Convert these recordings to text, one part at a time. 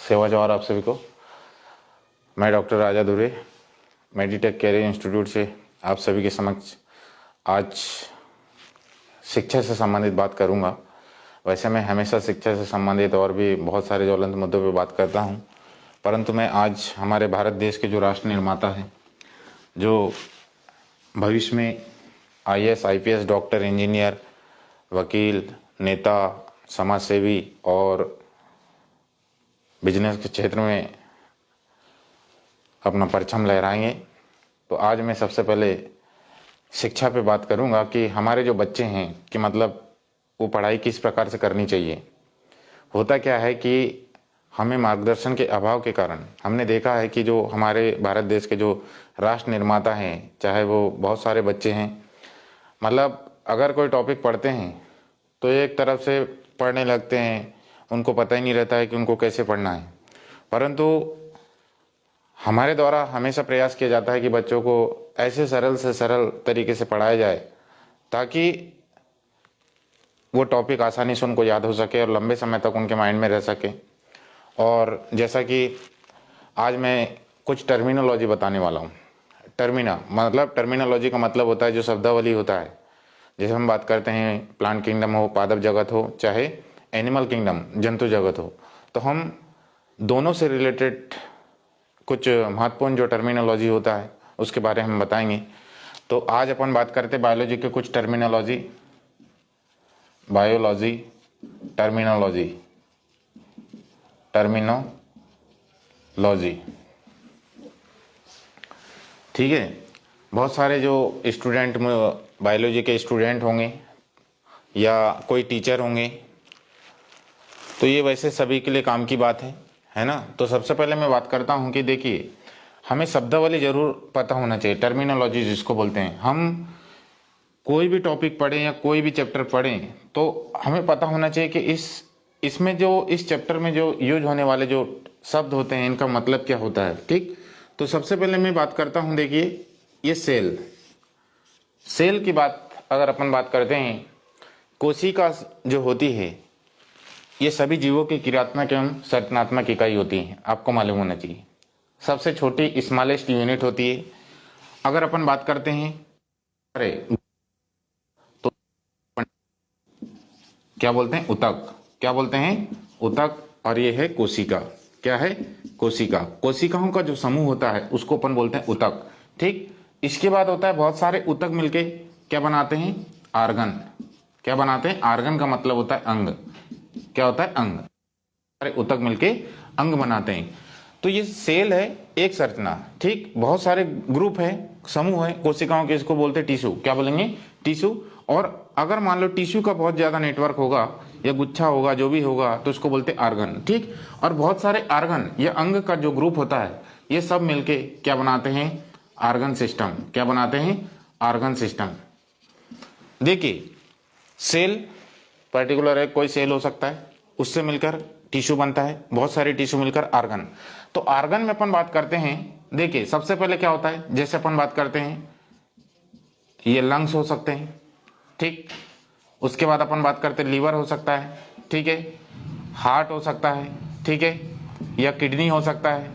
सेवा जवाहर आप सभी को। मैं डॉक्टर राजा दुबे मेडिटेक कैरियर इंस्टीट्यूट से आप सभी के समक्ष आज शिक्षा से संबंधित बात करूंगा। वैसे मैं हमेशा शिक्षा से संबंधित और भी बहुत सारे ज्वलंत मुद्दों पर बात करता हूं, परंतु मैं आज हमारे भारत देश के जो राष्ट्र निर्माता हैं, जो भविष्य में आईएएस, आईपीएस, डॉक्टर, इंजीनियर, वकील, नेता, समाजसेवी और बिजनेस के क्षेत्र में अपना परचम लहराएंगे, तो आज मैं सबसे पहले शिक्षा पे बात करूंगा कि हमारे जो बच्चे हैं कि मतलब वो पढ़ाई किस प्रकार से करनी चाहिए। होता क्या है कि हमें मार्गदर्शन के अभाव के कारण हमने देखा है कि जो हमारे भारत देश के जो राष्ट्र निर्माता हैं, चाहे वो बहुत सारे बच्चे हैं, मतलब अगर कोई टॉपिक पढ़ते हैं तो एक तरफ से पढ़ने लगते हैं, उनको पता ही नहीं रहता है कि उनको कैसे पढ़ना है। परंतु हमारे द्वारा हमेशा प्रयास किया जाता है कि बच्चों को ऐसे सरल से सरल तरीके से पढ़ाया जाए ताकि वो टॉपिक आसानी से उनको याद हो सके और लंबे समय तक उनके माइंड में रह सके। और जैसा कि आज मैं कुछ टर्मिनोलॉजी बताने वाला हूँ। टर्मिनोलॉजी का मतलब होता है जो शब्दावली होता है। जैसे हम बात करते हैं प्लांट किंगडम हो, पादप जगत हो, चाहे एनिमल किंगडम, जंतु जगत हो, तो हम दोनों से रिलेटेड कुछ महत्वपूर्ण जो टर्मिनोलॉजी होता है उसके बारे में हम बताएंगे। तो आज अपन बात करते हैं बायोलॉजी के कुछ टर्मिनोलॉजी, टर्मिनोलॉजी। ठीक है, बहुत सारे जो स्टूडेंट बायोलॉजी के स्टूडेंट होंगे या कोई टीचर होंगे, तो ये वैसे सभी के लिए काम की बात है ना। तो सबसे पहले मैं बात करता हूँ कि देखिए, हमें शब्दावली जरूर पता होना चाहिए, टर्मिनोलॉजी जिसको बोलते हैं। हम कोई भी टॉपिक पढ़ें या कोई भी चैप्टर पढ़ें तो हमें पता होना चाहिए कि इस चैप्टर में जो यूज होने वाले जो शब्द होते हैं इनका मतलब क्या होता है। ठीक, तो सबसे पहले मैं बात करता हूँ, देखिए ये सेल की बात अगर अपन बात करते हैं, कोशिका जो होती है ये सभी जीवों की क्रियात्मक एवं संरचनात्मक इकाई होती है, आपको मालूम होना चाहिए। सबसे छोटी स्मॉलेस्ट यूनिट होती है। अगर अपन बात करते हैं तो क्या बोलते हैं, ऊतक, और ये है कोशिका। क्या है, कोशिका। कोशिकाओं का जो समूह होता है उसको अपन बोलते हैं ऊतक। ठीक, इसके बाद होता है बहुत सारे ऊतक मिलके क्या बनाते हैं, आर्गन। क्या बनाते हैं, आर्गन का मतलब होता है अंग। क्या होता है, अंग। सारे ऊतक मिलके अंग बनाते हैं। तो ये सेल है एक संरचना। ठीक, बहुत सारे ग्रुप है, समूह है कोशिकाओं के, इसको बोलते हैं टिश्यू। क्या बोलेंगे, टिश्यू। और अगर मान लो टिश्यू का बहुत ज्यादा नेटवर्क होगा या गुच्छा होगा, जो भी होगा, तो इसको बोलते हैं आर्गन। ठीक, और बहुत सारे आर्गन या अंग का जो ग्रुप होता है ये सब मिलके क्या बनाते हैं, आर्गन सिस्टम। क्या बनाते हैं, आर्गन सिस्टम। देखिए, सेल पर्टिकुलर है, कोई सेल हो सकता है, उससे मिलकर टिश्यू बनता है, बहुत सारे टिश्यू मिलकर आर्गन। तो आर्गन में अपन बात करते हैं, देखिए सबसे पहले क्या होता है, जैसे अपन बात करते हैं ये लंग्स हो सकते हैं। ठीक, उसके बाद अपन बात करते हैं लीवर हो सकता है, ठीक है, हार्ट हो सकता है, ठीक है, या किडनी हो सकता है,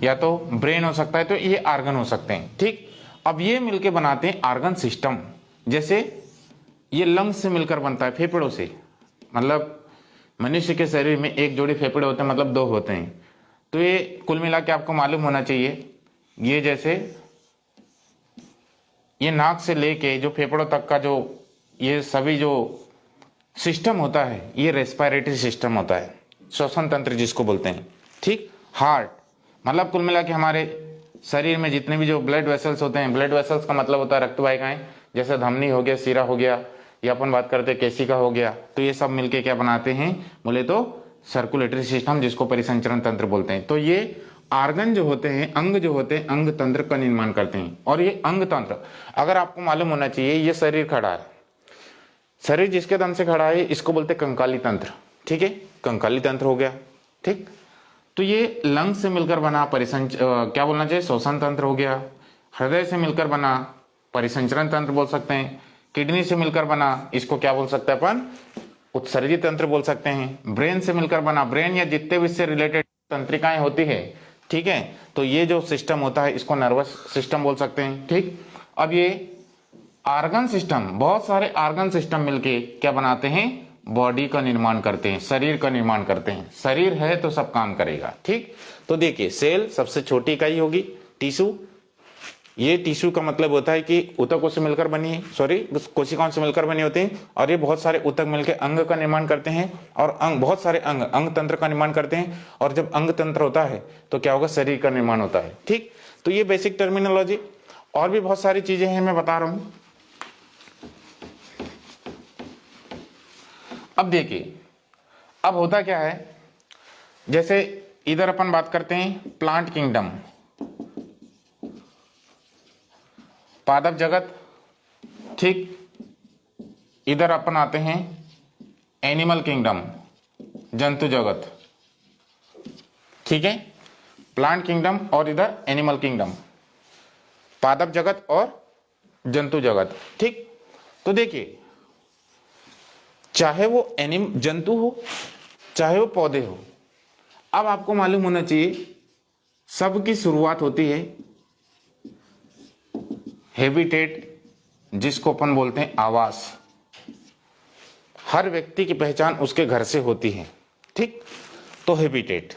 या तो ब्रेन हो सकता है। तो ये आर्गन हो सकते हैं। ठीक, अब ये मिलके बनाते हैं आर्गन सिस्टम। जैसे ये लंग्स से मिलकर बनता है, फेफड़ों से, मतलब मनुष्य के शरीर में एक जोड़ी फेफड़े होते हैं, मतलब दो होते हैं। तो ये कुल मिला के आपको मालूम होना चाहिए, ये जैसे ये नाक से लेके जो फेफड़ों तक का जो ये सभी जो सिस्टम होता है ये रेस्पिरेटरी सिस्टम होता है, श्वसन तंत्र जिसको बोलते हैं। ठीक, हार्ट मतलब कुल मिला के हमारे शरीर में जितने भी जो ब्लड वेसल्स होते हैं, ब्लड वेसल्स का मतलब होता है रक्त वाहिकाएं, जैसे धमनी हो गया, सिरा हो गया, या अपन बात करते हैं केशिका हो गया। तो ये सब मिलके क्या बनाते हैं, बोले तो सर्कुलेटरी सिस्टम, जिसको परिसंचरण तंत्र बोलते हैं। तो ये आर्गन जो होते हैं, अंग जो होते हैं, अंग तंत्र का निर्माण करते हैं। और ये अंग तंत्र अगर आपको मालूम होना चाहिए, ये शरीर खड़ा है, शरीर जिसके दम से खड़ा है इसको बोलते हैं कंकाली तंत्र। ठीक है, कंकाली तंत्र हो गया। ठीक, तो ये लंग से मिलकर बना क्या बोलना चाहिए, श्वसन तंत्र हो गया। हृदय से मिलकर बना परिसंचरण तंत्र बोल सकते हैं। किडनी से मिलकर बना, इसको क्या बोल सकते हैं अपन, उत्सर्जी तंत्र बोल सकते हैं। ब्रेन से मिलकर बना, ब्रेन या जितने भी इससे रिलेटेड तंत्रिकाएं होती है, ठीक है। तो ये जो सिस्टम होता है इसको नर्वस सिस्टम बोल सकते हैं, ठीक। अब ये आर्गन सिस्टम, बहुत सारे आर्गन सिस्टम मिलके क्या बनाते हैं, बॉडी का निर्माण करते हैं, शरीर का निर्माण करते हैं। शरीर है तो सब काम करेगा, ठीक। तो देखिए सेल सबसे छोटी इकाई होगी, टिश्यू, ये टिश्यू का मतलब होता है कि ऊतकों से मिलकर बनी है, सॉरी कोशिकाओं से मिलकर बनी होती हैं, और ये बहुत सारे ऊतक मिलकर अंग का निर्माण करते हैं, और अंग बहुत सारे अंग तंत्र का निर्माण करते हैं, और जब अंग तंत्र होता है तो क्या होगा, शरीर का निर्माण होता है, ठीक। तो ये बेसिक टर्मिनोलॉजी, और भी बहुत सारी चीजें हैं मैं बता रहा हूं। अब देखिए अब होता क्या है, जैसे इधर अपन बात करते हैं प्लांट किंगडम, पादप जगत, ठीक। इधर अपन आते हैं एनिमल किंगडम, जंतु जगत, ठीक है। प्लांट किंगडम और इधर एनिमल किंगडम, पादप जगत और जंतु जगत, ठीक। तो देखिए चाहे वो जंतु हो चाहे वो पौधे हो, अब आपको मालूम होना चाहिए सबकी शुरुआत होती है हैबिटेट, जिसको अपन बोलते हैं आवास। हर व्यक्ति की पहचान उसके घर से होती है, ठीक। तो हैबिटेट,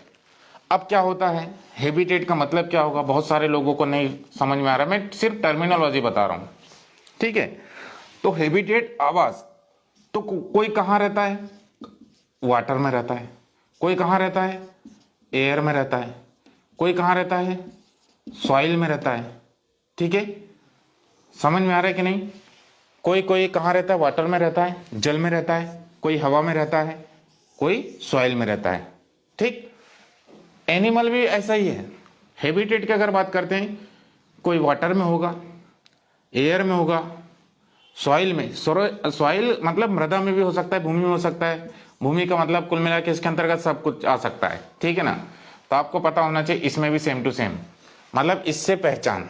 अब क्या होता है, हैबिटेट का मतलब क्या होगा, बहुत सारे लोगों को नहीं समझ में आ रहा, मैं सिर्फ टर्मिनोलॉजी बता रहा हूं, ठीक है। तो हैबिटेट आवास, तो कोई कहां रहता है, वाटर में रहता है, कोई कहां रहता है, एयर में रहता है, कोई कहां रहता है, सॉइल में रहता है, ठीक है। समझ में आ रहा है कि नहीं, कोई कहां रहता है, वाटर में रहता है, जल में रहता है, कोई हवा में रहता है, कोई सॉइल में रहता है, ठीक। एनिमल भी ऐसा ही है, हैबिटेट की अगर बात करते हैं, कोई वाटर में होगा, एयर में होगा, सॉइल में, सॉइल मतलब मृदा में भी हो सकता है, भूमि में हो सकता है, भूमि का मतलब कुल मिला के इसके अंतर्गत सब कुछ आ सकता है, ठीक है ना। तो आपको पता होना चाहिए इसमें भी सेम टू सेम, मतलब इससे पहचान,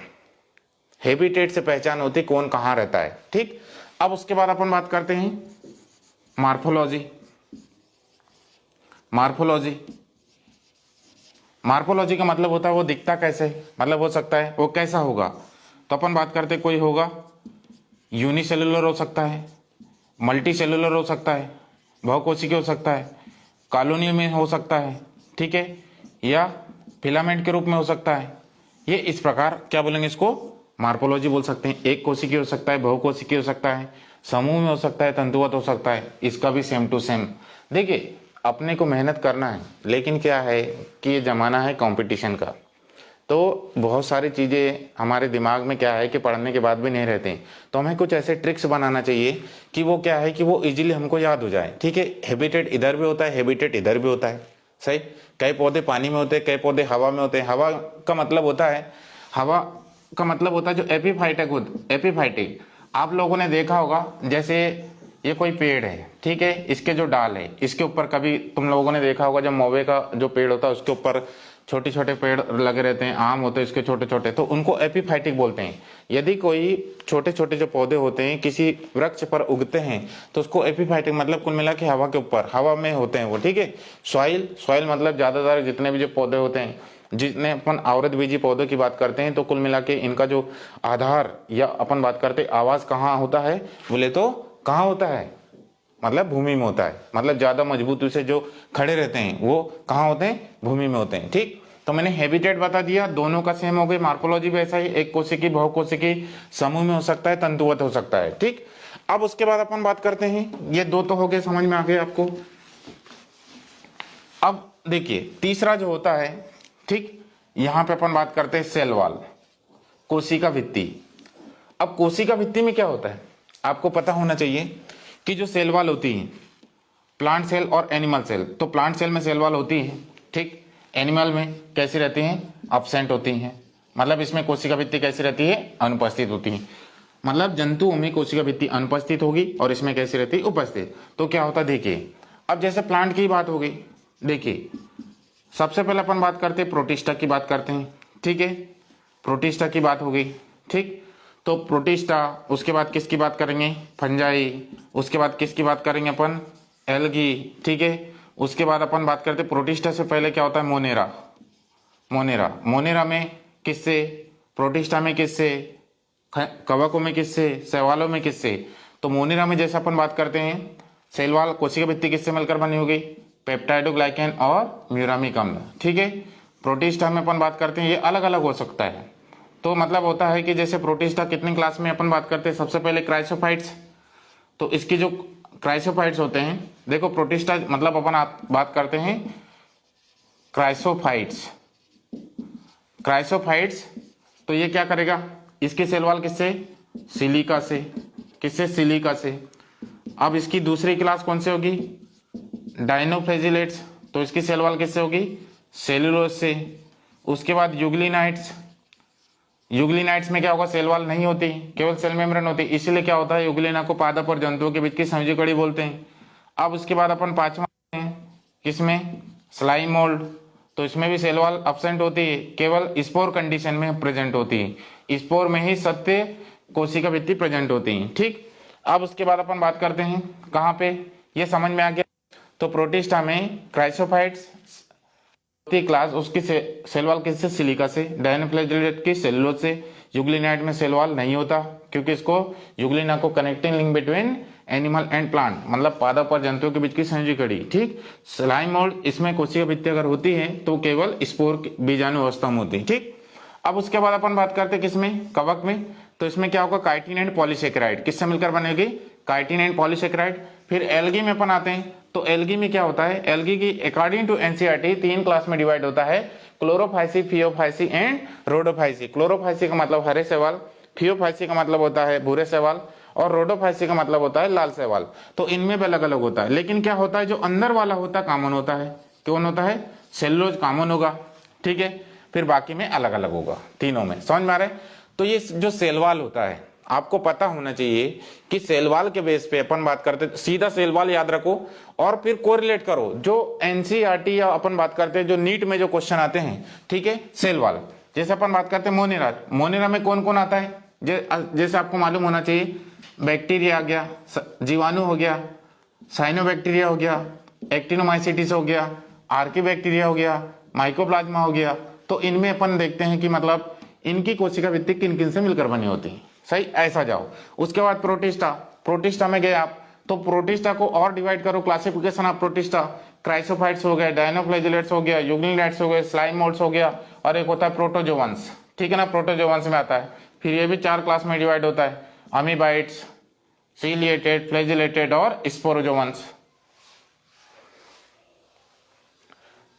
हैबिटेट से पहचान होती कौन कहां रहता है, ठीक। अब उसके बाद अपन बात करते हैं मार्फोलॉजी। मार्फोलॉजी, मार्फोलॉजी का मतलब होता है वो दिखता कैसे, मतलब हो सकता है वो कैसा होगा। तो अपन बात करते कोई होगा यूनिसेलुलर हो सकता है, मल्टी सेलुलर हो सकता है, बहुकोशिकीय हो सकता है, कॉलोनी में हो सकता है, ठीक है, या फिलामेंट के रूप में हो सकता है। ये इस प्रकार क्या बोलेंगे, इसको मार्फोलॉजी बोल सकते हैं। एक कोशिकीय हो सकता है, बहुकोशिकीय हो सकता है, समूह में हो सकता है, तंतुवत हो सकता है, इसका भी सेम टू सेम। देखिए अपने को मेहनत करना है, लेकिन क्या है कि ये जमाना है कंपटीशन का, तो बहुत सारी चीज़ें हमारे दिमाग में क्या है कि पढ़ने के बाद भी नहीं रहते हैं, तो हमें कुछ ऐसे ट्रिक्स बनाना चाहिए कि वो क्या है कि वो इजीली हमको याद हो जाए, ठीक है। हैबिटेट इधर भी होता है, हैबिटेट इधर भी होता है, सही। कई पौधे पानी में होते हैं, कई पौधे हवा में होते हैं। हवा का मतलब होता है, हवा का मतलब होता है जो एपिफाइटिक, एपिफाइटिक आप लोगों ने देखा होगा, जैसे ये कोई पेड़ है, ठीक है, इसके जो डाल है इसके ऊपर, कभी तुम लोगों ने देखा होगा जब मौबे का जो पेड़ होता है उसके ऊपर छोटे छोटे पेड़ लगे रहते हैं, आम होते हैं इसके छोटे छोटे, तो उनको एपिफाइटिक बोलते हैं। यदि कोई छोटे छोटे जो पौधे होते हैं किसी वृक्ष पर उगते हैं तो उसको एपिफाइटिक मतलब कुल मिला के हवा के ऊपर, हवा में होते हैं वो, ठीक है। सॉइल, सॉइल मतलब ज्यादातर जितने भी जो पौधे होते हैं, जितने अपन आवृत बीजी पौधों की बात करते हैं, तो कुल मिला के इनका जो आधार या अपन बात करते हैं आवास कहाँ होता है, बोले तो कहाँ होता है, मतलब भूमि में होता है। मतलब ज्यादा मजबूती से जो खड़े रहते हैं वो कहाँ होते हैं, भूमि में होते हैं, ठीक। तो मैंने हैबिटेट बता दिया, दोनों का सेम हो गई। मार्फोलॉजी भी ऐसा ही, एक कोशिकी बहुकोशिकी, समूह में हो सकता है, तंतुवत हो सकता है, ठीक। अब उसके बाद अपन बात करते हैं, ये दो तो हो गए, समझ में आ गए आपको। अब देखिए तीसरा जो होता है, ठीक, यहां पे अपन बात करते हैं सेल वॉल, कोशिका भित्ति। अब कोशिका भित्ति में क्या होता है आपको पता होना चाहिए कि जो सेल वॉल होती है, प्लांट सेल और एनिमल सेल, तो प्लांट सेल में सेल वॉल होती है, ठीक। एनिमल में कैसी रहती हैं, अब्सेंट होती हैं, मतलब इसमें कोशिका भित्ति कैसी रहती है, अनुपस्थित होती है। मतलब जंतुओं में कोशिका भित्ति अनुपस्थित होगी और इसमें कैसी रहती है, उपस्थित। तो क्या होता है देखिए, अब जैसे प्लांट की बात हो गई, देखिए सबसे पहले अपन बात करते हैं प्रोटिस्टा की बात करते हैं, ठीक है। प्रोटिस्टा की बात हो गई, ठीक। तो प्रोटिस्टा, उसके बाद किसकी बात करेंगे, फंजाई, उसके बाद किसकी बात करेंगे अपन, एल्गी, ठीक है। उसके बाद अपन बात करते हैं प्रोटिस्टा से पहले क्या होता है, मोनेरा। मोनेरा, मोनेरा में किससे, प्रोटिस्टा में किससे, कवकों में किससे, शैवालों में किससे। तो मोनेरा में जैसे अपन बात करते हैं शैवाल कोशिका भित्ति किससे मिलकर बनी होगी, पेप्टाइडोग्लाइकेन और म्यूरामिक अम्ल, ठीक है। प्रोटिस्टा में अपन बात करते हैं ये अलग अलग हो सकता है। तो मतलब होता है कि जैसे प्रोटिस्टा कितनी क्लास में अपन बात करते हैं, सबसे पहले क्राइसोफाइट्स। तो इसकी जो क्राइसोफाइट्स होते हैं, देखो प्रोटिस्टा मतलब अपन बात करते हैं क्राइसोफाइट्स। क्राइसोफाइट्स तो ये क्या करेगा, इसके सेल वॉल किससे, सिलिका से, किससे, सिलिका से। अब इसकी दूसरी क्लास कौन से होगी, डाइनोफ्लेजिलेट्स, तो इसकी सेल वॉल किससे होगी, सेलुलोज से। उसके बाद यूग्लिनाइट्स, यूग्लिनाइट्स में क्या होगा, सेल वॉल नहीं होती, केवल सेल मेम्ब्रेन होती, इसीलिए क्या होता है यूग्लिना को पादप और जंतुओं के बीच की संयोजी कड़ी बोलते हैं। अब उसके बाद अपन पांचवा किसमें, स्लाइम मोल्ड, तो इसमें भी सेल वॉल अब्सेंट होती है, केवल स्पोर कंडीशन में प्रेजेंट होती है, स्पोर में ही सत्य कोशिका भित्ति प्रेजेंट होती है, ठीक। अब उसके बाद अपन बात करते हैं कहाँ पे, ये समझ में आ गया। तो प्रोटिस्टा में क्राइसोफाइट्स क्लास, उसकी सेल वॉल किससे, सिलिका से, डायनोफ्लेजिलेट की सेलुलोज से। यूग्लिनाइट में सेल वॉल नहीं होता क्योंकि इसको यूग्लिना को connecting link between animal and plant, मतलब पादप और जंतुओं के बीच की संयोजी कड़ी, ठीक। स्लाइम मोल्ड, इसमें कोशिका भित्ति अगर होती है तो केवल स्पोर बीजाणु अवस्था में होती है, ठीक। अब उसके बाद अपन बात करते हैं किसमें, कवक में। तो इसमें क्या होगा, काइटिन एंड पॉलीसेकेराइड, किससे मिलकर बनेगी, काइटिन एंड पॉलीसेकेराइड। फिर एल्गी में अपन आते हैं, तो एल्गी में क्या होता है, एल्गी की अकॉर्डिंग टू एनसीईआरटी 3 क्लास में डिवाइड होता है, Chlorophyceae, Phaeophyceae and Rhodophyceae. Chlorophyceae का मतलब हरे शैवाल, फियोफाइसी का मतलब होता है भूरे शैवाल, और रोडोफाइसी का मतलब होता है लाल शैवाल। तो इनमें भी अलग अलग होता है, लेकिन क्या होता है जो अंदर वाला होता है कॉमन होता है, कौन होता है, सेलुलोज कॉमन होगा, ठीक है। फिर बाकी में अलग अलग होगा तीनों में, समझ में आ रहा है। तो ये जो सेल वॉल होता है आपको पता होना चाहिए कि सेल वॉल के बेस पे अपन बात करते, सीधा सेल वॉल याद रखो और फिर कोरिलेट करो जो एनसीईआरटी या अपन बात करते हैं जो नीट में जो क्वेश्चन आते हैं, ठीक है। सेल वॉल जैसे अपन बात करते हैं मोनेरा, मोनेरा में कौन कौन आता है, जैसे आपको मालूम होना चाहिए, बैक्टीरिया आ गया, जीवाणु हो गया, साइनोबैक्टीरिया हो गया, एक्टिनोमाइसिटिस हो गया, आर्किबैक्टीरिया हो गया, माइकोप्लाज्मा हो गया। तो इनमें अपन देखते हैं कि मतलब इनकी कोशिका भित्ति किन किन से मिलकर बनी होती है, सही, ऐसा जाओ। उसके बाद प्रोटिस्टा, प्रोटिस्टा में गए आप, तो प्रोटिस्टा को और डिवाइड करो, क्लासिफिकेशन ऑफ प्रोटिस्टा, क्राइसोफाइट्स हो गए, डायनोफ्लेजिलेट्स हो गया, यूग्लिनाइट्स हो गए, स्लाइम मोल्ड्स हो गया, और एक होता है प्रोटोजोवंस, ठीक है ना, प्रोटोजोवंस में आता है। फिर ये भी 4 क्लास में डिवाइड होता है, अमीबाइट्स, सीलिएटेड, फ्लैजिलेटेड और स्पोरोजोवंस।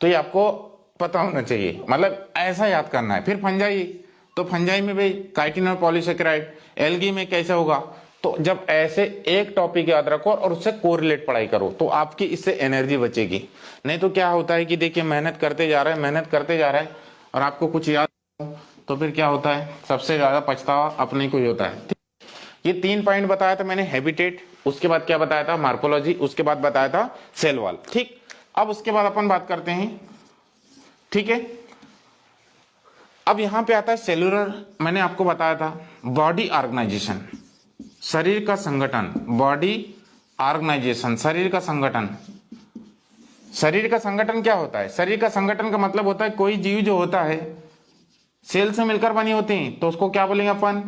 तो ये आपको पता होना चाहिए, मतलब ऐसा याद करना है। फिर फंजाई, तो फंजाई में भी काइटिन और पॉलीसेकेराइड। एल्गी में कैसे होगा, तो जब ऐसे एक टॉपिक याद रखो और उससे कोरिलेट पढ़ाई करो तो आपकी इससे एनर्जी बचेगी। नहीं तो क्या होता है कि देखिए मेहनत करते जा रहे हैं, मेहनत करते जा रहे हैं और आपको कुछ याद तो फिर क्या होता है, सबसे ज्यादा पछतावा अपने को ही होता है। ये 3 पॉइंट बताया था मैंने, हैबिटेट, उसके बाद क्या बताया था, मार्कोलॉजी, उसके बाद बताया था सेल वॉल, ठीक। अब उसके बाद अपन बात करते हैं, ठीक है। अब यहां पे आता है सेलुलर, मैंने आपको बताया था बॉडी ऑर्गेनाइजेशन, शरीर का संगठन, बॉडी ऑर्गेनाइजेशन, शरीर का संगठन। शरीर का संगठन क्या होता है, शरीर का संगठन का मतलब होता है कोई जीव जो होता है सेल से मिलकर बनी होती है, तो उसको क्या बोलेंगे अपन,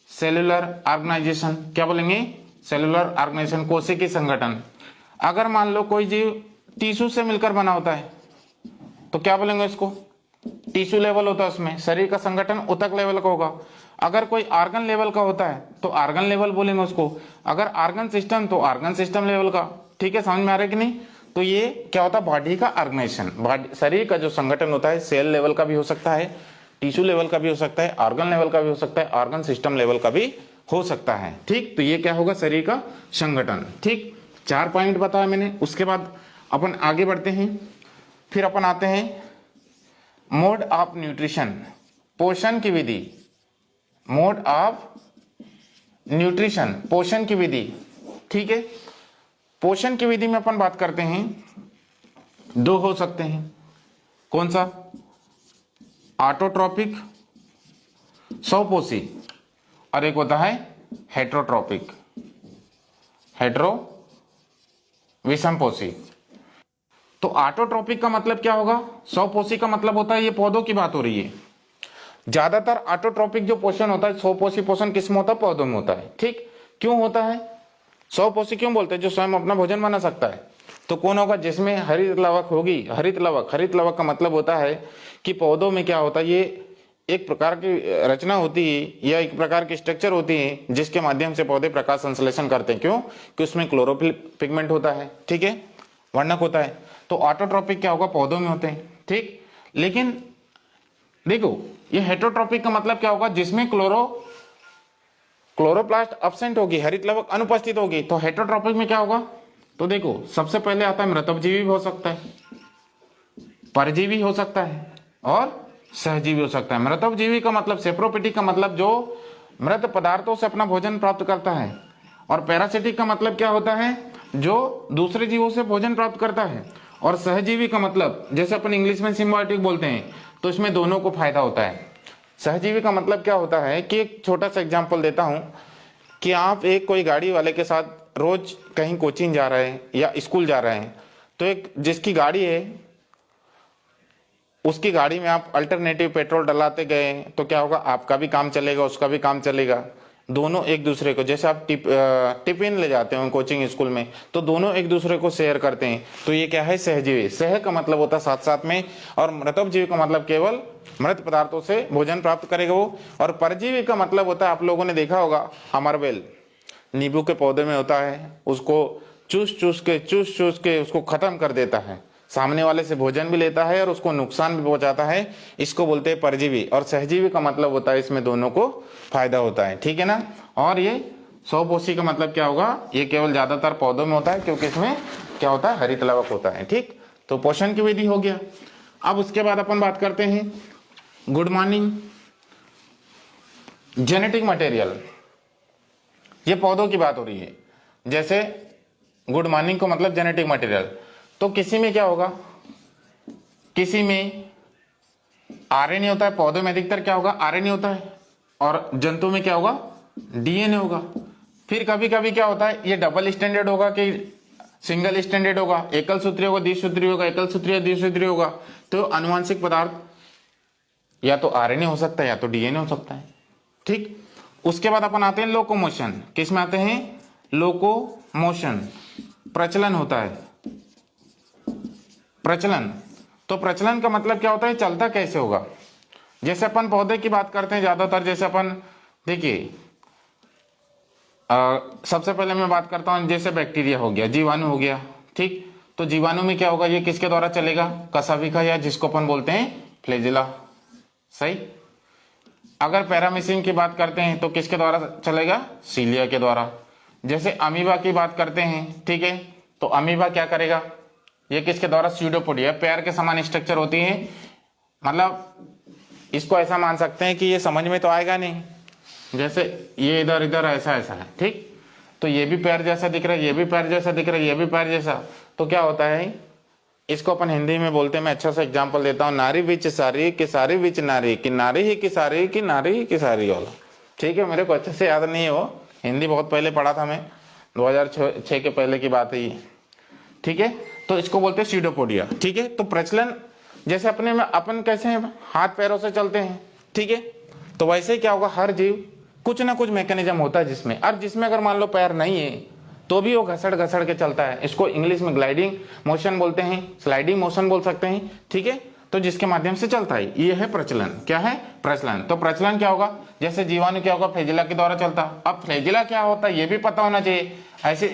सेलुलर ऑर्गेनाइजेशन। क्या बोलेंगे, सेलुलर ऑर्गेनाइजेशन, कोशिकीय संगठन। अगर मान लो कोई जीव टिश्यू से मिलकर बना होता है तो क्या बोलेंगे इसको, टिश्यू लेवल होता है उसमें, शरीर का संगठन ऊतक लेवल का होगा। अगर कोई ऑर्गन लेवल का होता है तो ऑर्गन लेवल बोलेंगे उसको, अगर ऑर्गन सिस्टम तो ऑर्गन सिस्टम लेवल का, ठीक है, समझ में आ रहा है कि नहीं। तो ये क्या होता है, बॉडी का ऑर्गेनाइजेशन, शरीर का जो संगठन होता है, सेल लेवल का भी हो सकता है, टिश्यू लेवल का भी हो सकता है, ऑर्गन लेवल का भी हो सकता है, ऑर्गन सिस्टम लेवल का भी हो सकता है, ठीक। तो ये क्या होगा, शरीर का संगठन, ठीक। 4 पॉइंट बताया मैंने। उसके बाद अपन आगे बढ़ते हैं, फिर अपन आते हैं मोड ऑफ न्यूट्रिशन, पोषण की विधि, मोड ऑफ न्यूट्रिशन, पोषण की विधि, ठीक है। पोषण की विधि में अपन बात करते हैं, 2 हो सकते हैं, कौन सा, ऑटोट्रॉपिक, स्वपोषी, और एक होता है हेट्रोट्रॉपिक, हेट्रो विषमपोषी। तो ऑटोट्रोपिक का मतलब क्या होगा, स्वपोषी का मतलब होता है, ये पौधों की बात हो रही है। ज्यादातर ऑटोट्रोपिक जो पोषण होता है, स्वपोषी पोषण किसमें होता है, पौधों में होता है। ठीक, क्यों होता है, स्वपोषी क्यों बोलते हैं, जो स्वयं अपना भोजन बना सकता है। तो कौन होगा, जिसमें हरित लवक होगी। हरित लवक, हरित लवक का मतलब होता है कि पौधों में क्या होता है, ये एक प्रकार की रचना होती है या एक प्रकार की स्ट्रक्चर होती है जिसके माध्यम से पौधे प्रकाश संश्लेषण करते हैं। क्यों, कि उसमें क्लोरोफिल पिगमेंट होता है, ठीक है, वर्णक होता है। तो ऑटोट्रोपिक क्या होगा, पौधों में होते हैं। ठीक, लेकिन देखो ये हेटरोट्रोपिक का मतलब क्या होगा, जिसमें क्लोरोप्लास्ट अब्सेंट होगी, हरित लवक अनुपस्थित होगी। तो हेटरोट्रोपिक में क्या होगा, तो देखो सबसे पहले आता है मृतजीवी भी हो सकता है, परजीवी हो सकता है और सहजीवी हो सकता है। मृतजीवी का मतलब सेप्रोफिटिक का मतलब जो मृत पदार्थों से अपना भोजन प्राप्त करता है, और पैरासिटिक का मतलब क्या होता है, जो दूसरे जीवों से भोजन प्राप्त करता है। और सहजीवी का मतलब जैसे अपन इंग्लिश में सिम्बायोटिक बोलते हैं, तो इसमें दोनों को फायदा होता है। सहजीवी का मतलब क्या होता है कि एक छोटा सा एग्जाम्पल देता हूं कि आप एक कोई गाड़ी वाले के साथ रोज कहीं कोचिंग जा रहे हैं या स्कूल जा रहे हैं, तो एक जिसकी गाड़ी है उसकी गाड़ी में आप अल्टरनेटिव पेट्रोल डलाते गए तो क्या होगा, आपका भी काम चलेगा, उसका भी काम चलेगा। दोनों एक दूसरे को, जैसे आप टिफिन ले जाते हो कोचिंग स्कूल में, तो दोनों एक दूसरे को शेयर करते हैं। तो ये क्या है, सहजीवी। सह का मतलब होता है साथ साथ में, और मृतोपजीवी का मतलब केवल मृत पदार्थों से भोजन प्राप्त करेगा वो। और परजीवी का मतलब होता है, आप लोगों ने देखा होगा अमरबेल नींबू के पौधे में होता है, उसको चूस चूस के उसको खत्म कर देता है, सामने वाले से भोजन भी लेता है और उसको नुकसान भी पहुंचाता है। इसको बोलते हैं परजीवी। और सहजीवी का मतलब होता है इसमें दोनों को फायदा होता है, ठीक है ना। और ये स्वपोषी का मतलब क्या होगा, ये केवल ज्यादातर पौधों में होता है क्योंकि इसमें क्या होता है, हरित लवक होता है। ठीक, तो पोषण की विधि हो गया। अब उसके बाद अपन बात करते हैं गुड मॉर्निंग जेनेटिक मटेरियल। ये पौधों की बात हो रही है, जैसे गुड मॉर्निंग को मतलब जेनेटिक मटेरियल। तो किसी में क्या होगा, किसी में आरएनए होता है, पौधों में अधिकतर क्या होगा, आरएनए होता है, और जंतु में क्या होगा, डीएनए होगा। फिर कभी कभी क्या होता है, ये डबल स्टैंडर्ड होगा कि सिंगल स्टैंडर्ड होगा, एकल सूत्रीय होगा, द्विसूत्रीय होगा, एकल सूत्रीय द्विसूत्रीय होगा। तो आनुवांशिक पदार्थ या तो आरएनए हो सकता है या तो डीएनए हो सकता है। ठीक, उसके बाद अपन आते हैं लोकोमोशन। किस में आते हैं, लोकोमोशन, प्रचलन होता है, प्रचलन। तो प्रचलन का मतलब क्या होता है, चलता कैसे होगा। जैसे अपन पौधे की बात करते हैं ज्यादातर, जैसे अपन देखिए सबसे पहले मैं बात करता हूं, जैसे बैक्टीरिया हो गया, जीवाणु हो गया। ठीक, तो जीवाणु में क्या होगा, ये किसके द्वारा चलेगा, कशेरुकी, या जिसको अपन बोलते हैं फ्लैजेला। सही। अगर पैरामीशियम की बात करते हैं तो किसके द्वारा चलेगा, सीलिया के द्वारा। जैसे अमीबा की बात करते हैं, ठीक है, तो अमीबा क्या करेगा, ये किसके द्वारा, स्यूडोपोडिया, पैर के समान स्ट्रक्चर होती है। मतलब इसको ऐसा मान सकते हैं कि ये समझ में तो आएगा नहीं, जैसे ये इधर इधर ऐसा ऐसा है, ठीक, तो ये भी पैर जैसा दिख रहा है, ये भी पैर जैसा दिख रहा है, ये भी पैर जैसा। तो क्या होता है, इसको अपन हिंदी में बोलते हैं, मैं अच्छा सा एग्जाम्पल देता हूँ, नारी विच सारी कि सारी विच नारी कि नारी ही की सारी कि नारी ही की सारी वाला। ठीक है, मेरे को अच्छे से याद नहीं है वो, हिंदी बहुत पहले पढ़ा था मैं, 2006 के पहले की बात है ये। ठीक है, तो इसको बोलते हैं स्यूडोपोडिया। ठीक है, तो प्रचलन जैसे अपने में अपन कैसे हाथ पैरों से चलते हैं, ठीक है, तो वैसे ही क्या होगा, हर जीव कुछ ना कुछ मैकेनिज्म होता है जिसमें, और जिसमें अगर मान लो पैर नहीं है तो भी वो घसड़ घसड़ के चलता है। इसको इंग्लिश में ग्लाइडिंग मोशन बोलते हैं, स्लाइडिंग मोशन बोल सकते हैं। ठीक है, तो जिसके माध्यम से चलता है, ये है प्रचलन। क्या है, प्रचलन। तो प्रचलन क्या होगा, जैसे जीवाणु क्या होगा, फ्लैजेला के द्वारा चलता। अब फ्लैजेला क्या होता है ये भी पता होना चाहिए, ऐसे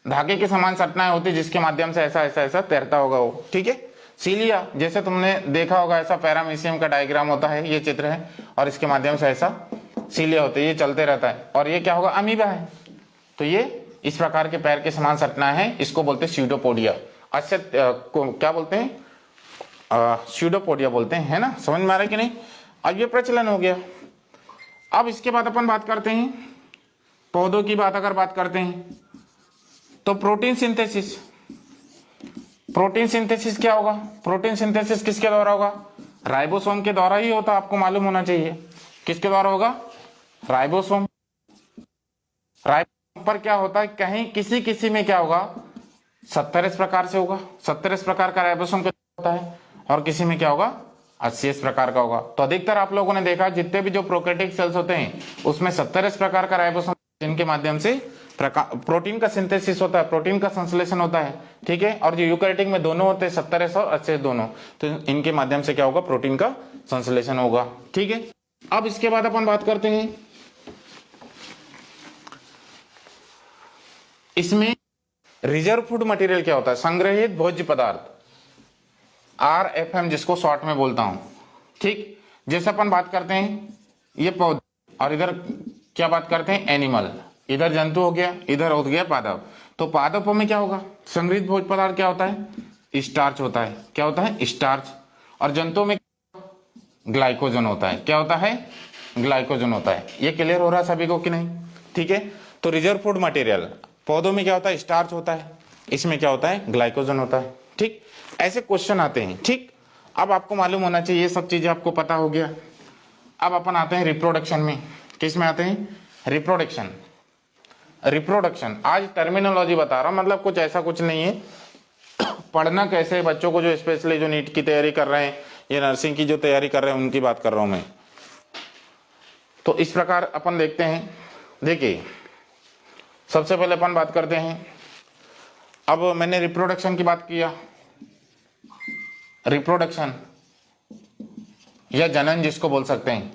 धागे के समान सटनाएं होती जिसके माध्यम से ऐसा ऐसा ऐसा तैरता होगा वो। ठीक है, सीलिया जैसे तुमने देखा होगा, ऐसा पैरामीशियम का डायग्राम होता है, ये चित्र है, और इसके माध्यम से ऐसा सीलिया होती है, ये चलते रहता है। और ये क्या होगा, अमीबा है। तो ये इस प्रकार के पैर के समान सटना है, इसको बोलते हैं स्यूडोपोडिया। अच्छा क्या बोलते हैं, स्यूडोपोडिया बोलते हैं, है ना, समझ में आ रहा है कि नहीं। अब ये प्रचलन हो गया। अब इसके बाद अपन बात करते हैं पौधों की बात, अगर बात करते हैं तो प्रोटीन सिंथेसिस। प्रोटीन सिंथेसिस क्या होगा, प्रोटीन सिंथेसिस किसके द्वारा होगा, राइबोसोम के द्वारा ही होता, आपको मालूम होना चाहिए। किसके द्वारा होगा, राइबोसोम। राइबोसोम पर क्या होता है, कहीं किसी किसी में क्या होगा, 70 इस प्रकार से होगा, 70 इस प्रकार का राइबोसोम होता है, और किसी में क्या होगा 80 इस प्रकार का होगा। तो अधिकतर आप लोगों ने देखा जितने भी जो प्रोकैरियोटिक सेल्स होते हैं उसमें 70 इस प्रकार का राइबोसोम जिनके माध्यम से प्रोटीन का सिंथेसिस होता है, प्रोटीन का संश्लेषण होता है, ठीक है। और जो यूकैरियोटिक में दोनों होते हैं 70 और 80 दोनों, तो इनके माध्यम से क्या होगा प्रोटीन का संश्लेषण होगा, ठीक है। अब इसके बाद अपन बात करते हैं इसमें रिजर्व फूड मटेरियल क्या होता है, संग्रहित भोज्य पदार्थ, RFM जिसको शॉर्ट में बोलता हूं, ठीक। जैसे अपन बात करते हैं ये पौधे, और इधर क्या बात करते हैं एनिमल, इधर जंतु हो गया, इधर हो गया पादप। तो पादपों में क्या होगा, संग्रहित भोज्य पदार्थ क्या होता है, स्टार्च होता है, क्या होता है स्टार्च। और जंतुओं में ग्लाइकोजन होता है, क्या होता है ग्लाइकोजन होता है। ये क्लियर हो रहा है सभी को कि नहीं, ठीक है। तो रिजर्व फूड मटेरियल पौधों में क्या होता है स्टार्च होता है, इसमें क्या होता है ग्लाइकोजन होता है, ठीक। ऐसे क्वेश्चन आते हैं, ठीक। अब आपको मालूम होना चाहिए, ये सब चीजें आपको पता हो गया। अब अपन आते हैं रिप्रोडक्शन में, किस में आते हैं रिप्रोडक्शन। रिप्रोडक्शन आज टर्मिनोलॉजी बता रहा हूं, मतलब कुछ ऐसा कुछ नहीं है, पढ़ना कैसे बच्चों को जो स्पेशली जो नीट की तैयारी कर रहे हैं या नर्सिंग की जो तैयारी कर रहे हैं उनकी बात कर रहा हूं मैं। तो इस प्रकार अपन देखते हैं, देखिए सबसे पहले अपन बात करते हैं, अब मैंने रिप्रोडक्शन की बात किया, रिप्रोडक्शन या जनन जिसको बोल सकते हैं,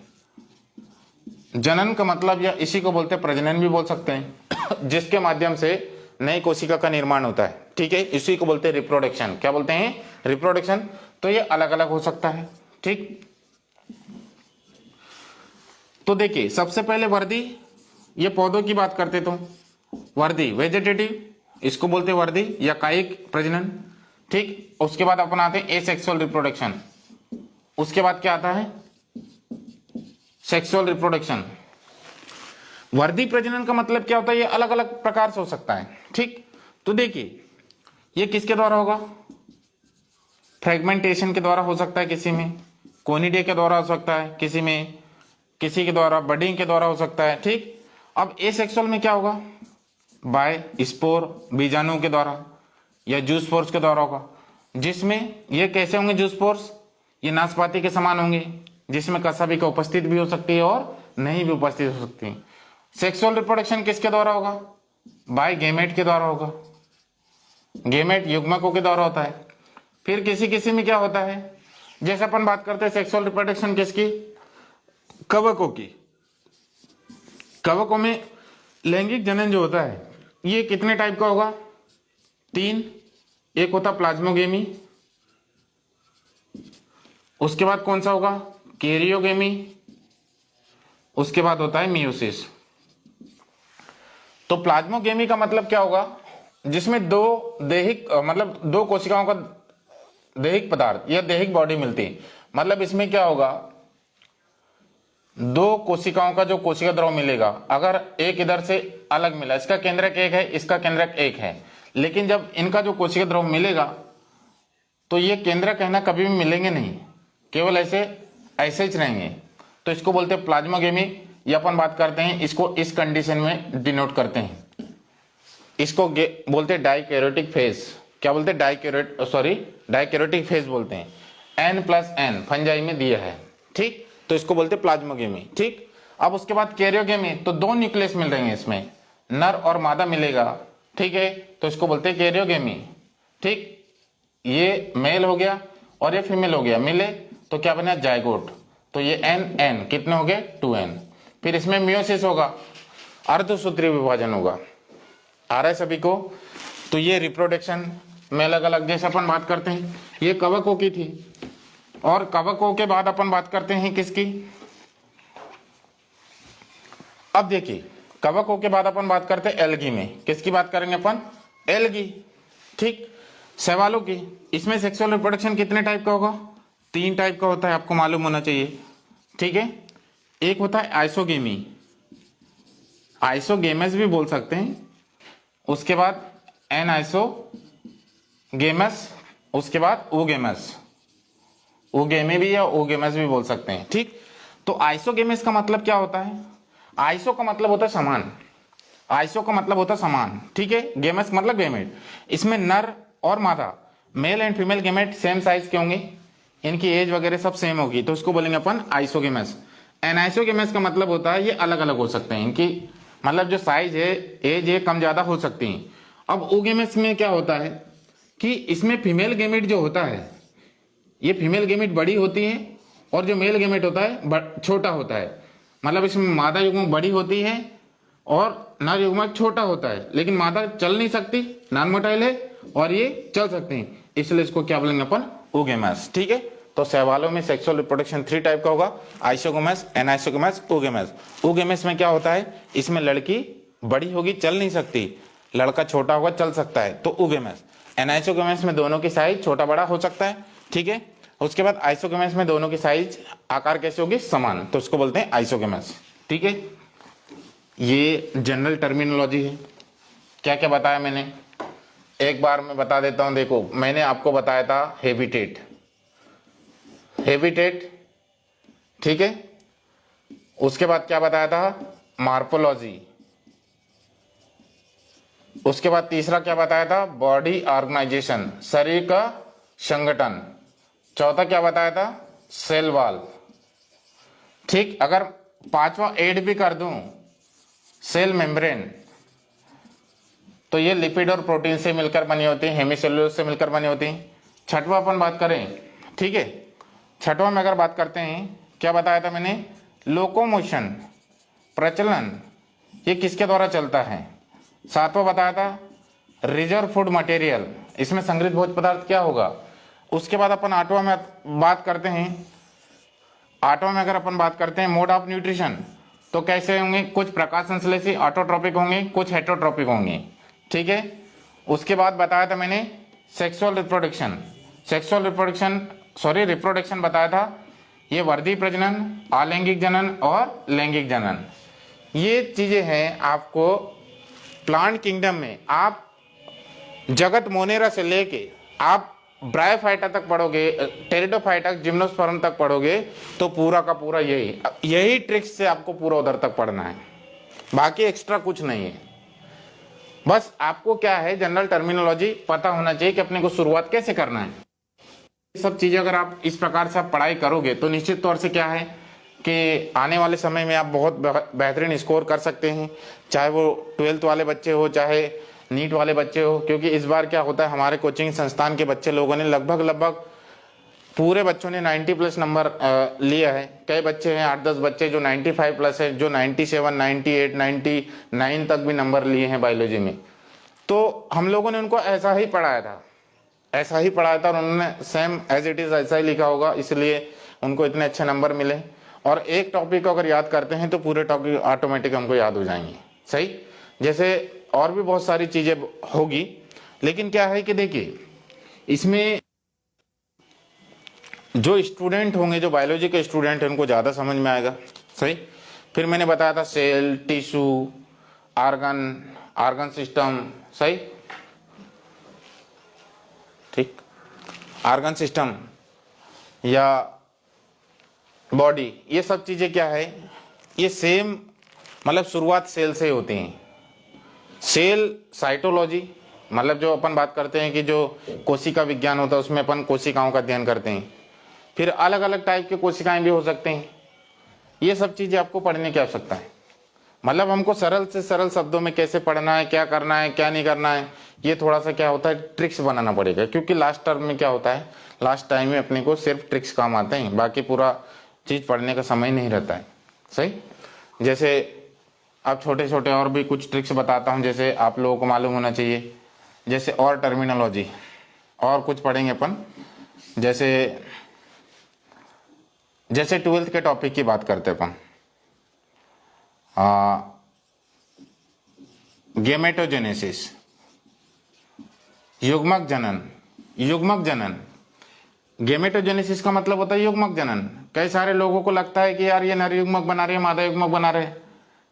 जनन का मतलब या इसी को बोलते हैं प्रजनन भी बोल सकते हैं जिसके माध्यम से नई कोशिका का निर्माण होता है, ठीक है, इसी को बोलते हैं रिप्रोडक्शन। क्या बोलते हैं रिप्रोडक्शन। तो ये अलग अलग हो सकता है, ठीक। तो देखिए सबसे पहले वर्दी, ये पौधों की बात करते तो वर्दी वेजिटेटिव, इसको बोलते हैं वर्दी या कायिक प्रजनन, ठीक। उसके बाद अपन आते हैं एसेक्सुअल रिप्रोडक्शन, उसके बाद क्या आता है सेक्सुअल रिप्रोडक्शन। वर्दी प्रजनन का मतलब क्या होता है, ये अलग अलग प्रकार से हो सकता है, ठीक। तो देखिए ये किसके द्वारा होगा, फ्रेगमेंटेशन के द्वारा हो सकता है, किसी में कोनिडे के द्वारा हो सकता है, किसी में किसी के द्वारा बडिंग के द्वारा हो सकता है, ठीक। अब एसेक्सुअल में क्या होगा, बाय स्पोर बीजाणु के द्वारा या जूस पोर्स के द्वारा होगा, जिसमें ये कैसे होंगे जूस पोर्स, ये नाशपाती के समान होंगे, जिसमें कसाबी का उपस्थित भी हो सकती है और नहीं भी उपस्थित हो सकती है। सेक्सुअल रिप्रोडक्शन किसके द्वारा होगा, बाय गेमेट के द्वारा होगा, गेमेट युग्मकों के द्वारा होता है। फिर किसी किसी में क्या होता है, जैसे अपन बात करते हैं सेक्सुअल रिप्रोडक्शन किसकी, कवकों की। कवकों में लैंगिक जनन जो होता है ये कितने टाइप का होगा, 3। एक होता प्लाज्मोगेमी, उसके बाद कौन सा होगा कैरियोगेमी, उसके बाद होता है मियोसिस। तो प्लाज्मोगेमी का मतलब क्या होगा, जिसमें दो दैहिक मतलब दो कोशिकाओं का दैहिक पदार्थ या दैहिक बॉडी मिलती है। मतलब इसमें क्या होगा, दो कोशिकाओं का जो कोशिका द्रव मिलेगा, अगर एक इधर से अलग मिला, इसका केंद्रक एक है, इसका केंद्रक एक है, लेकिन जब इनका जो कोशिका द्रव मिलेगा तो ये केंद्रक है ना कभी भी मिलेंगे नहीं, केवल ऐसे ऐसे ही रहेंगे। तो इसको बोलते हैं प्लाज्मोगेमी, या अपन बात करते हैं इसको इस कंडीशन में डिनोट करते हैं, इसको बोलते हैं डाइकैरियोटिक फेज। क्या बोलते हैं डाइकैरियोटिक फेज बोलते हैं, N+N फंजाई में दिया है, ठीक। तो इसको बोलते हैं प्लाज्मोगेमी, ठीक। अब उसके बाद कैरियोगेमी, तो दो न्यूक्लियस मिल रहे हैं, इसमें नर और मादा मिलेगा, ठीक है, तो इसको बोलते हैं कैरियोगेमी, ठीक। ये मेल हो गया और ये फीमेल हो गया, मिले तो क्या बना जायगोट, तो ये N कितने हो गए 2N। फिर इसमें मियोसिस होगा, अर्धसूत्रीय विभाजन होगा, आ रहा है सभी को। तो ये रिप्रोडक्शन में अलग अलग, जैसे अपन बात करते हैं ये कवकों की थी, और कवकों के बाद अपन बात करते हैं किसकी, अब देखिए कवकों के बाद अपन बात करते हैं एल्गी में, किसकी बात करेंगे अपन एल्गी, ठीक, शैवालों की। इसमें सेक्सुअल रिप्रोडक्शन कितने टाइप का होगा, 3 टाइप का होता है, आपको मालूम होना चाहिए, ठीक है। एक होता है आइसोगेमी, आइसोगेमस भी बोल सकते हैं, उसके बाद एनाइसोगेमस, उसके बाद ओगेमस, ओगेमी भी या ओगेमस भी बोल सकते हैं, ठीक। तो आइसोगेमस का मतलब क्या होता है, आइसो का मतलब होता है समान, आइसो का मतलब होता समान, ठीक है। गेमस मतलब गेमेट। इसमें नर और मादा, male and female gamete same size के होंगे, इनकी एज वगैरह सब सेम होगी, तो उसको बोलेंगे अपन आइसोगेमस। एनाइसोगेमस का मतलब होता है ये अलग अलग हो सकते हैं, इनकी मतलब जो साइज है, एज है, कम ज्यादा हो सकती हैं। अब ओगेमस में क्या होता है कि इसमें फीमेल गेमेट जो होता है, ये फीमेल गेमेट बड़ी होती है और जो मेल गेमेट होता है छोटा होता है। मतलब इसमें मादा युग्मक बड़ी होती है और नर युग्मक छोटा होता है, लेकिन मादा चल नहीं सकती, नॉन मोटाइल है, और ये चल सकते हैं, इसलिए इसको क्या बोलेंगे अपन, ओगेमस, ठीक है। तो सवालों में सेक्सुअल रिप्रोडक्शन 3 टाइप का होगा, आइसोगेमस, एनाइसोगेमस, ओगेमस। ओगेमस में क्या होता है, इसमें लड़की बड़ी होगी, चल नहीं सकती, लड़का छोटा होगा, चल सकता है, तो ओगेमस। एनाइसोगेमस में दोनों की साइज छोटा बड़ा हो सकता है, ठीक है। उसके बाद आइसोगेमस में दोनों की साइज आकार कैसे होगी, समान, तो उसको बोलते हैं आइसोगेमस, ठीक है। ये जनरल टर्मिनोलॉजी है। क्या क्या बताया मैंने, एक बार मैं बता देता हूं। देखो, मैंने आपको बताया था हैबिटेट, हैबिटेट, ठीक है। उसके बाद क्या बताया था, मार्फोलॉजी। उसके बाद तीसरा क्या बताया था, बॉडी ऑर्गेनाइजेशन, शरीर का संगठन। चौथा क्या बताया था, सेल वॉल, ठीक। अगर पांचवा ऐड भी कर दूं, सेल मेम्ब्रेन, तो ये लिपिड और प्रोटीन से मिलकर बनी होती है, हेमिसेल्यूलोज से मिलकर बनी होती है। छठवां अपन बात करें, ठीक है, छठवां में अगर बात करते हैं, क्या बताया था मैंने, लोकोमोशन, प्रचलन, ये किसके द्वारा चलता है। सातवां बताया था रिजर्व फूड मटेरियल, इसमें संग्रहित भोज्य पदार्थ क्या होगा। उसके बाद अपन आठवां में बात करते हैं, आठवां में अगर अपन बात करते हैं मोड ऑफ न्यूट्रिशन, तो कैसे होंगे, कुछ प्रकाश संश्लेषी ऑटोट्रोपिक होंगे, कुछ हेटरोट्रोपिक होंगे, ठीक है। उसके बाद बताया था मैंने sexual reproduction, sexual reproduction sorry reproduction बताया था, ये वर्धी प्रजनन, अलैंगिक जनन और लैंगिक जनन, ये चीजें हैं आपको प्लांट किंगडम में। आप जगत मोनेरा से लेके आप ब्रायोफाइटा तक पढ़ोगे, टेरिडोफाइटा, जिम्नोस्पर्म तक पढ़ोगे, तो पूरा का पूरा यही ट्रिक्स से आपको पूरा उधर तक पढ़ना है, बाकी एक्स्ट्रा कुछ नहीं है। बस आपको क्या है, जनरल टर्मिनोलॉजी पता होना चाहिए कि अपने को शुरुआत कैसे करना है। ये सब चीजें अगर आप इस प्रकार से आप पढ़ाई करोगे, तो निश्चित तौर से क्या है कि आने वाले समय में आप बहुत बेहतरीन स्कोर कर सकते हैं, चाहे वो 12th वाले बच्चे हो, चाहे नीट वाले बच्चे हो। क्योंकि इस बार क्या होता है, हमारे कोचिंग संस्थान के बच्चे लोगों ने लगभग पूरे बच्चों ने 90+ नंबर लिया है। कई बच्चे हैं, 8-10 बच्चे जो 95+ है, जो 97, 98, 99 तक भी नंबर लिए हैं बायोलॉजी में। तो हम लोगों ने उनको ऐसा ही पढ़ाया था, ऐसा ही पढ़ाया था, और उन्होंने सेम एज इट इज ऐसा ही लिखा होगा, इसलिए उनको इतने अच्छे नंबर मिले। और एक टॉपिक को अगर याद करते हैं तो पूरे टॉपिक ऑटोमेटिक हमको याद हो जाएंगे, सही। जैसे और भी बहुत सारी चीजें होगी, लेकिन क्या है कि देखिए, इसमें जो स्टूडेंट होंगे, जो बायोलॉजी के स्टूडेंट हैं, उनको ज्यादा समझ में आएगा, सही। फिर मैंने बताया था सेल, टिश्यू, ऑर्गन सिस्टम, सही, ठीक। ऑर्गन सिस्टम या बॉडी, ये सब चीजें क्या है, ये सेम मतलब शुरुआत सेल से होती हैं। सेल साइटोलॉजी, मतलब जो अपन बात करते हैं कि जो कोशिका विज्ञान होता है, उसमें अपन कोशिकाओं का अध्ययन करते हैं। फिर अलग अलग टाइप के कोशिकाएं भी हो सकते हैं। ये सब चीजें आपको पढ़ने की आवश्यकता है। मतलब हमको सरल से सरल शब्दों में कैसे पढ़ना है, क्या करना है, क्या नहीं करना है, ये थोड़ा सा क्या होता है, ट्रिक्स बनाना पड़ेगा। क्योंकि लास्ट टर्म में क्या होता है, लास्ट टाइम में अपने को सिर्फ ट्रिक्स काम आते हैं, बाकी पूरा चीज पढ़ने का समय नहीं रहता है, सही। जैसे अब छोटे छोटे और भी कुछ ट्रिक्स बताता हूं, जैसे आप लोगों को मालूम होना चाहिए। जैसे और टर्मिनोलॉजी और कुछ पढ़ेंगे अपन, जैसे 12th के टॉपिक की बात करते अपन, गेमेटोजेनेसिस, युग्मक जनन, युग्मक जनन। गेमेटोजेनेसिस का मतलब होता है युग्मक जनन। कई सारे लोगों को लगता है कि यार ये नर युग्मक बना रहे हैं, मादा युग्मक बना रहे हैं,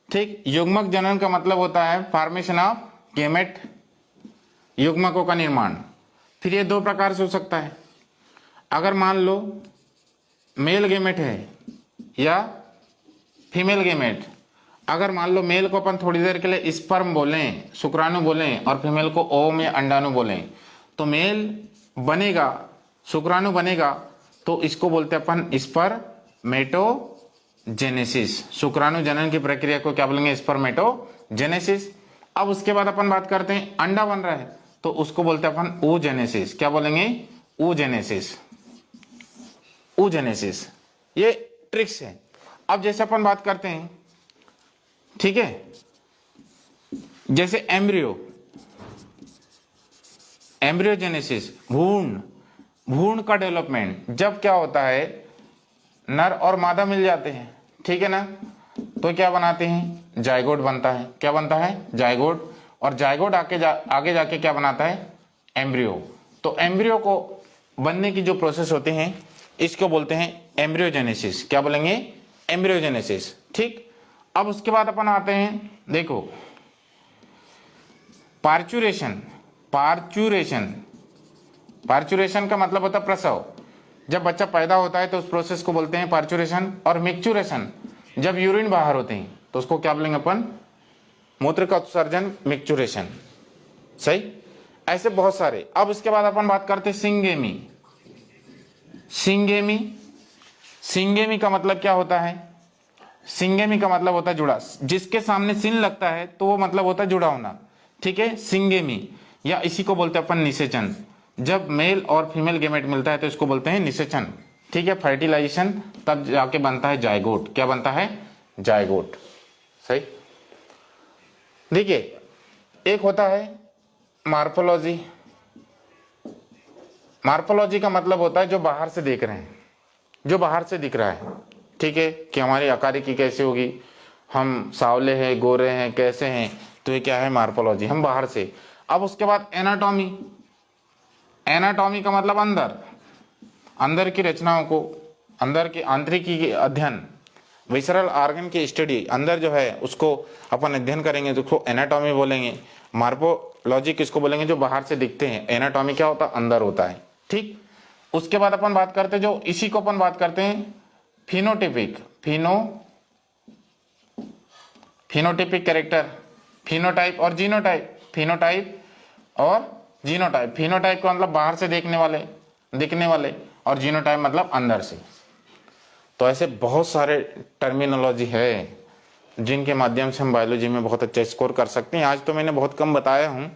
ठीक। युग्मक जनन का मतलब होता है फॉर्मेशन ऑफ गेमेट, युग्मकों का निर्माण। फिर ये 2 प्रकार से हो सकता है। अगर मान लो मेल गेमेट है या फीमेल गेमेट, अगर मान लो मेल को अपन थोड़ी देर के लिए स्पर्म बोलें, शुक्राणु बोलें, और फीमेल को ओम या अंडाणु बोलें, तो मेल बनेगा, शुक्राणु बनेगा, तो इसको बोलते हैं अपन स्पर्मेटोजेनेसिस। शुक्राणु जनन की प्रक्रिया को क्या बोलेंगे? स्पर्मेटोजेनेसिस। अब उसके बाद अपन बात करते हैं अंडा बन रहा है, तो उसको बोलते हैं अपन oogenesis। क्या बोलेंगे? oogenesis। oogenesis, ये ट्रिक्स है। अब जैसे अपन बात करते हैं, ठीक है, जैसे एम्ब्रियो, एम्ब्रियोजेनेसिस, भ्रूण का डेवलपमेंट। जब क्या होता है, नर और मादा मिल जाते हैं, ठीक है ना, तो क्या बनाते हैं? जायगोट बनता है। क्या बनता है? जायगोट। और जायगोट आगे जाके क्या बनाता है? एम्ब्रियो। तो एम्ब्रियो को बनने की जो प्रोसेस होती है, इसको बोलते हैं एम्ब्रियोजेनेसिस। क्या बोलेंगे? एम्ब्रियोजेनेसिस। ठीक। अब उसके बाद अपन आते हैं, देखो, पार्चुरेशन। पार्चुरेशन का मतलब होता है प्रसव। जब बच्चा पैदा होता है तो उस प्रोसेस को बोलते हैं पार्चुरेशन। और मिक्चुरेशन, जब यूरिन बाहर होते हैं तो उसको क्या बोलेंगे अपन? मूत्र का उत्सर्जन, मिक्चुरेशन। सही। ऐसे बहुत सारे। अब इसके बाद अपन बात करते हैं सिंगेमी। सिंगेमी का मतलब क्या होता है? सिंगेमी का मतलब होता है जुड़ा। जिसके सामने सिन लगता है तो वो मतलब होता है जुड़ा होना, ठीक है, सिंगेमी। या इसी को बोलते हैं अपन निषेचन। जब मेल और फीमेल गेमेट मिलता है तो इसको बोलते हैं निषेचन, ठीक है, फर्टिलाइजेशन, तब जाके बनता है जायगोट। क्या बनता है? जायगोट। सही। देखिए, एक होता है मार्फोलॉजी। मार्फोलॉजी का मतलब होता है जो बाहर से देख रहे हैं, जो बाहर से दिख रहा है, ठीक है, कि हमारी आकारिकी कैसी होगी, हम सांवले हैं, गोरे हैं, कैसे हैं, तो ये क्या है? मार्फोलॉजी, हम बाहर से। अब उसके बाद एनाटॉमी। एनाटॉमी का मतलब अंदर की रचनाओं को, अंदर की आंतरिकी के अध्ययन, विसरल ऑर्गन की स्टडी, अंदर जो है उसको अपन अध्ययन करेंगे तो उसको एनाटॉमी बोलेंगे। मार्फोलॉजी किसको बोलेंगे? जो बाहर से दिखते हैं। एनाटॉमी क्या होता है? अंदर होता है, ठीक। उसके बाद अपन बात करते हैं, जो इसी को अपन बात करते हैं फिनोटिपिक। फिनोटिपिक कैरेक्टर, फिनोटाइप और जीनोटाइप। फिनोटाइप और जीनोटाइप। फिनोटाइप का मतलब बाहर से दिखने वाले, और जीनोटाइप मतलब अंदर से। तो ऐसे बहुत सारे टर्मिनोलॉजी है जिनके माध्यम से हम बायोलॉजी में बहुत अच्छा स्कोर कर सकते हैं। आज तो मैंने बहुत कम बताया हूँ,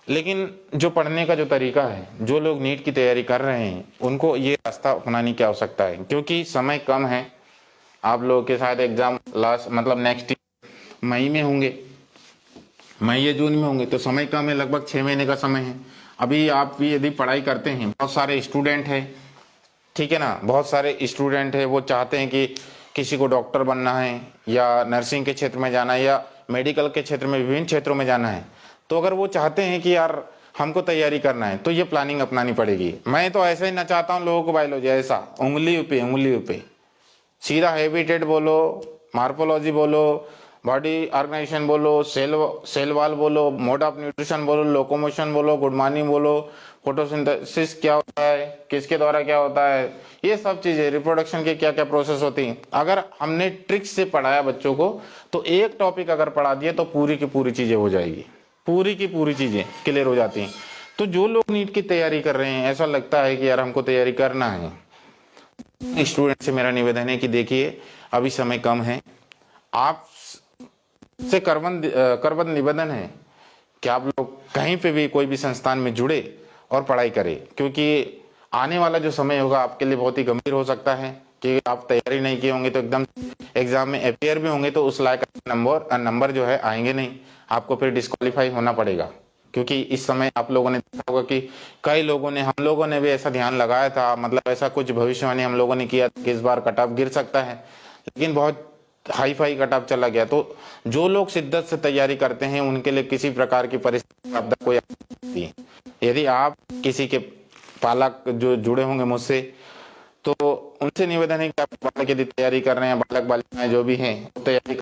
लेकिन जो पढ़ने का जो तरीका है, जो लोग नीट की तैयारी कर रहे हैं उनको ये रास्ता अपनाने की आवश्यकता है, क्योंकि समय कम है। आप लोगों के शायद एग्जाम मतलब नेक्स्ट मई में होंगे, मई या जून में होंगे, तो समय कम है, लगभग 6 महीने का समय है। अभी आप भी यदि पढ़ाई करते हैं, बहुत सारे स्टूडेंट हैं, ठीक है ना, बहुत सारे स्टूडेंट हैं, वो चाहते हैं कि किसी को डॉक्टर बनना है या नर्सिंग के क्षेत्र में जाना है या मेडिकल के क्षेत्र में, विभिन्न क्षेत्रों में जाना है। तो अगर वो चाहते हैं कि यार हमको तैयारी करना है, तो ये प्लानिंग अपनानी पड़ेगी। मैं तो ऐसे ही ना चाहता हूँ लोगों को बायोलॉजी ऐसा उंगली पे सीधा हैबिटेट बोलो, मार्फोलॉजी बोलो, बॉडी ऑर्गेनाइजेशन बोलो, सेल वॉल बोलो, मोड ऑफ न्यूट्रिशन बोलो, लोकोमोशन बोलो, गुड मॉर्निंग बोलो, फोटोसिंथेसिस क्या होता है, किसके द्वारा क्या होता है, ये सब चीजें, रिप्रोडक्शन के क्या क्या प्रोसेस होती हैं। अगर हमने ट्रिक्स से पढ़ाया बच्चों को, तो एक टॉपिक अगर पढ़ा दिया तो पूरी की पूरी चीजें हो जाएगी, पूरी की पूरी चीजें क्लियर हो जाती हैं। तो जो लोग नीट की तैयारी कर रहे हैं, ऐसा लगता है कि यार हमको तैयारी करना है, स्टूडेंट से मेरा निवेदन है कि देखिए अभी समय कम है, आप से करबद्ध निवेदन है कि आप लोग कहीं पे भी कोई भी संस्थान में जुड़े और पढ़ाई करें, क्योंकि आने वाला जो समय होगा आपके लिए बहुत ही गंभीर हो सकता है कि आप तैयारी नहीं किए होंगे तो एकदम एग्जाम में अपियर भी होंगे तो उस लायक नंबर जो है आएंगे नहीं, आपको फिर डिस्क्वालीफाई होना पड़ेगा। क्योंकि इस समय आप लोगों ने देखा होगा कि कई लोगों ने, हम लोगों ने भी ऐसा ध्यान लगाया था, मतलब ऐसा कुछ भविष्यवाणी हम लोगों ने किया कि इस बार कट ऑफ गिर सकता है, लेकिन बहुत हाई फाई कट ऑफ चला गया। तो जो लोग शिद्दत से तैयारी करते हैं उनके लिए किसी प्रकार की परिस्थिति आपदा कोई नहीं है। यदि आप किसी के पालक जो जुड़े होंगे मुझसे, तो उनसे निवेदन है कि आप बालक यदि तैयारी कर रहे हैं, बालक बालिकाएं जो भी हैं तैयारी